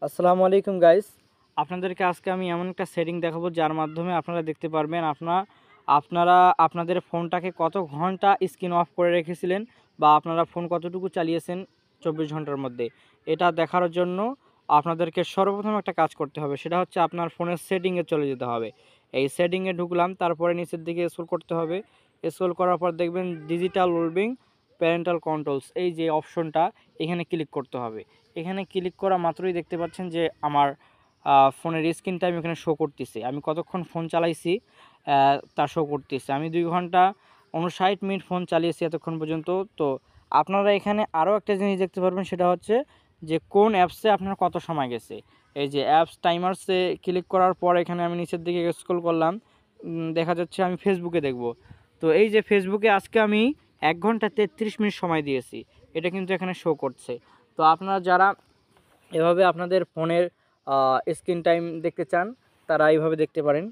আসসালামু আলাইকুম গাইস। আপনাদেরকে আজকে আমি এমন একটা সেটিং দেখাবো যার মাধ্যমে আপনারা দেখতে পারবেন আপনারা আপনাদের ফোনটাকে কত ঘন্টা স্ক্রিন অফ করে রেখেছিলেন বা আপনারা ফোন কতটুকু চালিয়েছেন 24 ঘন্টার মধ্যে। এটা দেখার জন্য আপনাদেরকে সর্বপ্রথম একটা কাজ করতে হবে, সেটা হচ্ছে আপনার ফোনের সেটিংয়ে চলে যেতে হবে। এই সেটিংয়ে ঢুকলাম, তারপরে নিচের দিকে স্ক্রল করতে হবে। স্ক্রল করার পর দেখবেন ডিজিটাল ওয়েলবিং প্যারেন্টাল কন্ট্রোলস, এই যে অপশনটা, এখানে ক্লিক করতে হবে। এখানে ক্লিক করা মাত্রই দেখতে পাচ্ছেন যে আমার ফোনের স্ক্রিন টাইম এখানে শো করতেছে। আমি কতক্ষণ ফোন চালাইছি তা শো করতেছে। আমি 2 ঘন্টা 59 মিনিট ফোন চালিয়েছি এতক্ষণ পর্যন্ত। তো আপনারা এখানে আরও একটা জিনিস দেখতে পারবেন, সেটা হচ্ছে যে কোন অ্যাপসে আপনার কত সময় গেছে। এই যে অ্যাপস টাইমার্সে ক্লিক করার পর এখানে আমি নিচের দিকে স্ক্রল করলাম, দেখা যাচ্ছে আমি ফেসবুকে দেখব। তো এই যে ফেসবুকে আজকে আমি 1 ঘন্টা 33 মিনিট সময় দিয়েছি, এটা কিন্তু এখানে শো করছে। তো আপনারা যারা এভাবে আপনাদের ফোনের স্ক্রিন টাইম দেখতে চান তারা এইভাবে দেখতে পারেন।